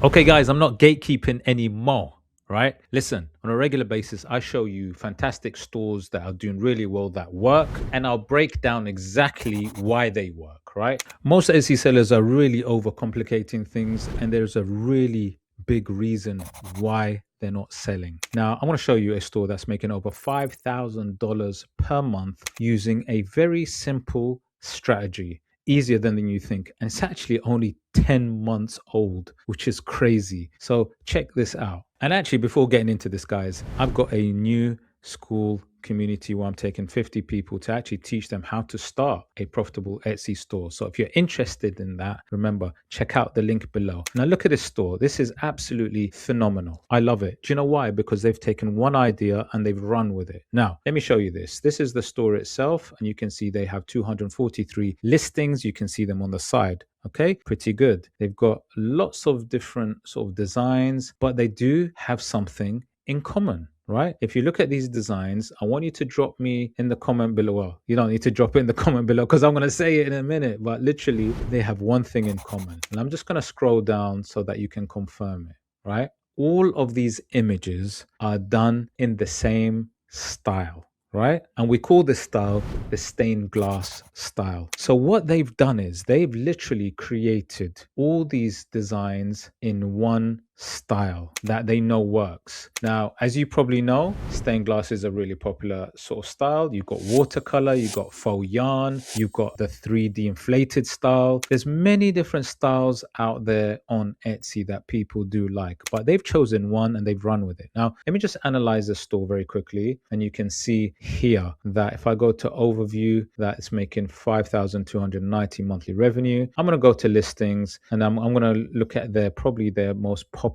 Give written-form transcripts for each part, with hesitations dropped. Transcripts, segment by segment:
Okay, guys, I'm not gatekeeping anymore, right? Listen, on a regular basis, I show you fantastic stores that are doing really well that work, and I'll break down exactly why they work, right? Most Etsy sellers are really overcomplicating things, and there's a really big reason why they're not selling. Now, I want to show you a store that's making over $5,000 per month using a very simple strategy, easier than you think. And it's actually only 10 months old, which is crazy. So check this out. And actually, before getting into this, guys, I've got a new school community where I'm taking 50 people to actually teach them how to start a profitable Etsy store. So if you're interested in that, remember, check out the link below. Now look at this store. This is absolutely phenomenal. I love it. Do you know why? Because they've taken one idea and they've run with it. Now, let me show you this. This is the store itself, and you can see they have 243 listings. You can see them on the side. Okay, pretty good. They've got lots of different sort of designs, but they do have something in common, right? If you look at these designs, I want you to drop me in the comment below. Well, you don't need to drop it in the comment below because I'm going to say it in a minute, but literally they have one thing in common. And I'm just going to scroll down so that you can confirm it, right? All of these images are done in the same style, right? And we call this style the stained glass style. So what they've done is they've literally created all these designs in one style that they know works. Now, as you probably know, stained glass is a really popular sort of style. You've got watercolor, you've got faux yarn, you've got the 3D inflated style. There's many different styles out there on Etsy that people do like, but they've chosen one and they've run with it. Now, let me just analyze the store very quickly, and you can see here that if I go to overview, that it's making 5,290 monthly revenue. I'm going to go to listings, and I'm going to look at probably their most popular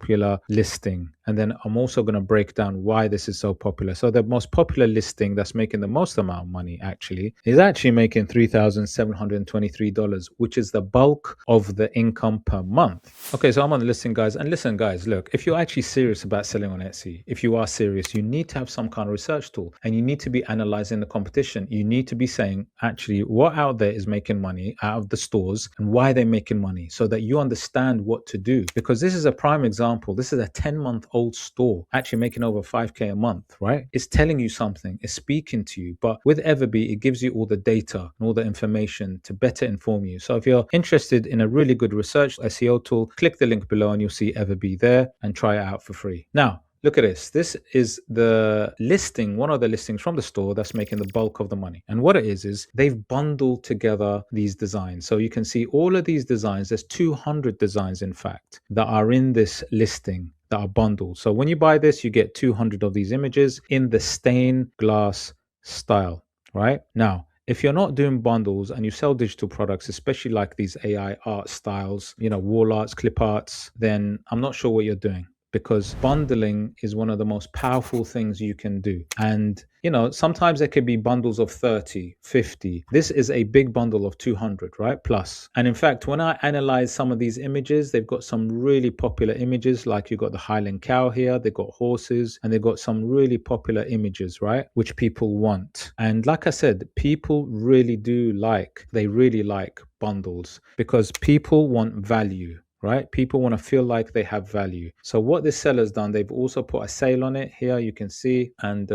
listing. And then I'm also going to break down why this is so popular. So the most popular listing that's making the most amount of money actually is actually making $3,723, which is the bulk of the income per month. Okay, so I'm on the listing, guys. And listen, guys, look, if you're actually serious about selling on Etsy, if you are serious, you need to have some kind of research tool, and you need to be analyzing the competition. You need to be saying, actually, what out there is making money out of the stores and why they're making money, so that you understand what to do. Because this is a prime example. This is a 10-month-old store actually making over 5K a month, right? It's telling you something, it's speaking to you. But with EverBee, it gives you all the data and all the information to better inform you. So if you're interested in a really good research SEO tool, click the link below and you'll see EverBee there and try it out for free. Now, look at this. This is the listing, one of the listings from the store that's making the bulk of the money. And what it is they've bundled together these designs. So you can see all of these designs. There's 200 designs, in fact, that are in this listing that are bundled. So when you buy this, you get 200 of these images in the stained glass style, right? Now, if you're not doing bundles and you sell digital products, especially like these AI art styles, wall arts, clip arts, then I'm not sure what you're doing, because bundling is one of the most powerful things you can do. And, sometimes there could be bundles of 30, 50. This is a big bundle of 200, right? Plus. And in fact, when I analyze some of these images, they've got some really popular images, like you've got the Highland cow here, they've got horses, and they've got some really popular images, right? Which people want. And like I said, people really like bundles, because people want value. Right? People want to feel like they have value. So what this seller's done, they've also put a sale on it here, you can see. And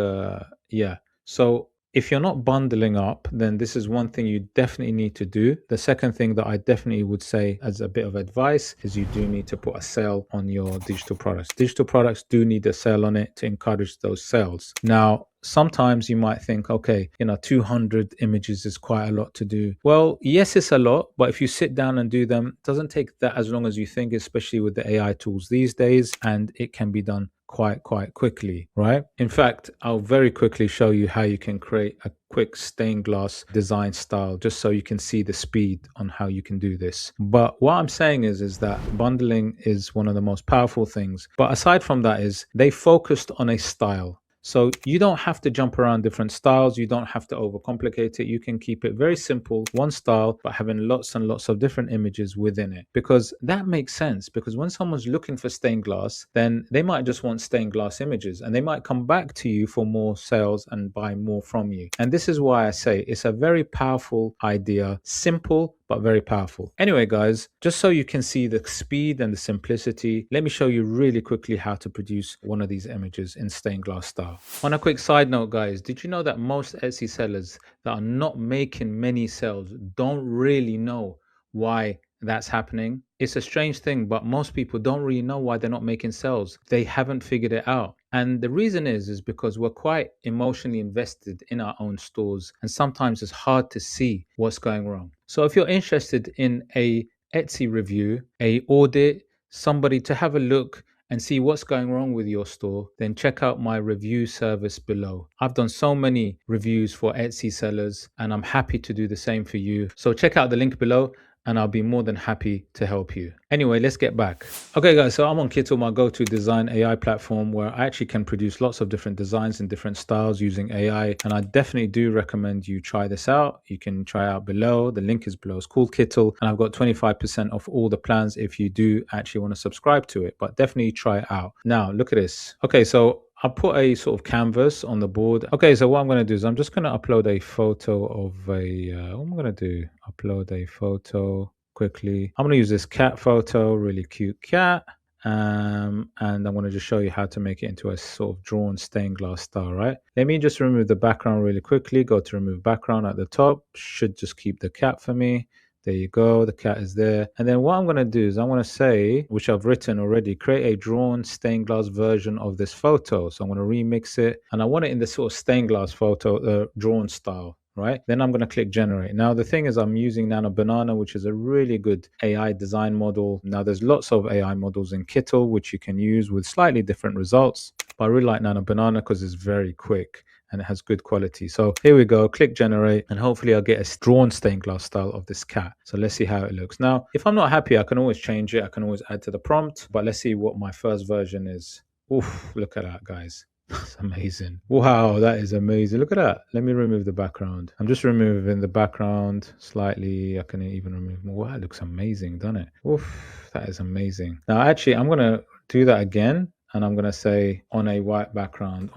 yeah, so if you're not bundling up, then this is one thing you definitely need to do. The second thing that I definitely would say as a bit of advice is you do need to put a sale on your digital products. Digital products do need a sale on it to encourage those sales. Now, sometimes you might think, okay, 200 images is quite a lot to do. Well, yes, it's a lot, but if you sit down and do them, it doesn't take that as long as you think, especially with the AI tools these days, and it can be done quite quickly, right? In fact, I'll very quickly show you how you can create a quick stained glass design style, just so you can see the speed on how you can do this. But what I'm saying is that bundling is one of the most powerful things. But aside from that, is they focused on a style. So you don't have to jump around different styles. You don't have to overcomplicate it. You can keep it very simple, one style, but having lots and lots of different images within it, because that makes sense. Because when someone's looking for stained glass, then they might just want stained glass images, and they might come back to you for more sales and buy more from you. And this is why I say it's a very powerful idea, simple but very powerful. Anyway, guys, just so you can see the speed and the simplicity, let me show you really quickly how to produce one of these images in stained glass style. On a quick side note, guys, did you know that most Etsy sellers that are not making many sales don't really know why that's happening? It's a strange thing, but most people don't really know why they're not making sales. They haven't figured it out. And the reason is because we're quite emotionally invested in our own stores, and sometimes it's hard to see what's going wrong. So if you're interested in a Etsy review, a audit, somebody to have a look and see what's going wrong with your store, then check out my review service below. I've done so many reviews for Etsy sellers, and I'm happy to do the same for you. So check out the link below, and I'll be more than happy to help you. Anyway, let's get back. Okay, guys, so I'm on Kittl, my go-to design AI platform, where I actually can produce lots of different designs in different styles using AI. And I definitely do recommend you try this out. You can try out below. The link is below. It's called Kittl, and I've got 25% off all the plans if you do actually want to subscribe to it. But definitely try it out. Now, look at this. Okay, so I'll put a sort of canvas on the board. Okay, so what I'm going to do is I'm just going to upload a photo of a, what am I going to do? Upload a photo quickly. I'm going to use this cat photo, really cute cat. And I'm going to just show you how to make it into a sort of drawn stained glass style, right? Let me just remove the background really quickly. Go to remove background at the top. Should just keep the cat for me. There you go. The cat is there. And then what I'm going to do is I'm going to say, which I've written already, create a drawn stained glass version of this photo. So I'm going to remix it. And I want it in the sort of stained glass photo, drawn style. Right? Then I'm going to click generate. Now, the thing is, I'm using Nano Banana, which is a really good AI design model. Now, there's lots of AI models in Kittl, which you can use with slightly different results. But I really like Nano Banana because it's very quick and it has good quality. So here we go, click generate, and hopefully I'll get a drawn stained glass style of this cat. So let's see how it looks. Now, if I'm not happy, I can always change it. I can always add to the prompt, but let's see what my first version is. Oof, look at that, guys. That's amazing. Wow, that is amazing. Look at that. Let me remove the background. I'm just removing the background slightly. I can even remove more. Wow, it looks amazing, doesn't it? Oof, that is amazing. Now, actually, I'm going to do that again, and I'm going to say on a white background,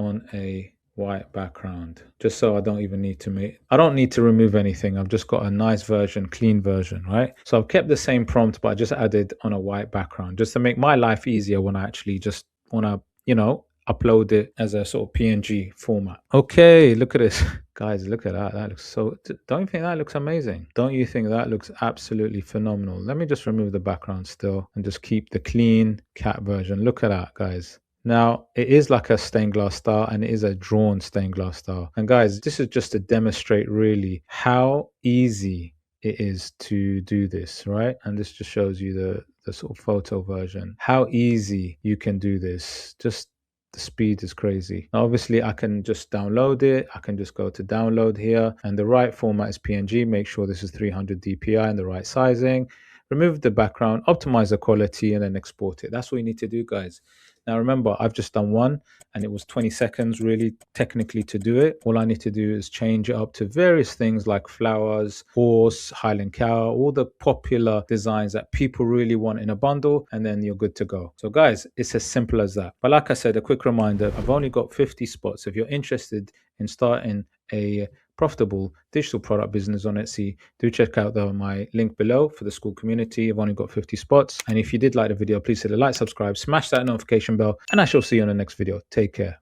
just so I don't even need to I don't need to remove anything. I've just got a nice version, clean version, right? So I've kept the same prompt, but I just added on a white background just to make my life easier when I actually just want to, upload it as a sort of PNG format. Okay, look at this. Guys, look at that. That looks so, don't you think that looks amazing? Don't you think that looks absolutely phenomenal? Let me just remove the background still and just keep the clean cat version. Look at that, guys. Now, it is like a stained glass style, and it is a drawn stained glass style. And guys, this is just to demonstrate really how easy it is to do this, right? And this just shows you the sort of photo version, how easy you can do this. Just the speed is crazy. Now, obviously, I can just download it. I can just go to download here, and the right format is PNG. Make sure this is 300 DPI and the right sizing. Remove the background, optimize the quality, and then export it. That's what you need to do, guys. Now, remember, I've just done one, and it was 20 seconds really technically to do it. All I need to do is change it up to various things like flowers, horse, Highland cow, all the popular designs that people really want in a bundle, and then you're good to go. So guys, it's as simple as that. But like I said, a quick reminder, I've only got 50 spots. If you're interested in starting a profitable digital product business on Etsy, do check out my link below for the school community. I've only got 50 spots. And if you did like the video, please hit the like, subscribe, smash that notification bell, and I shall see you on the next video. Take care.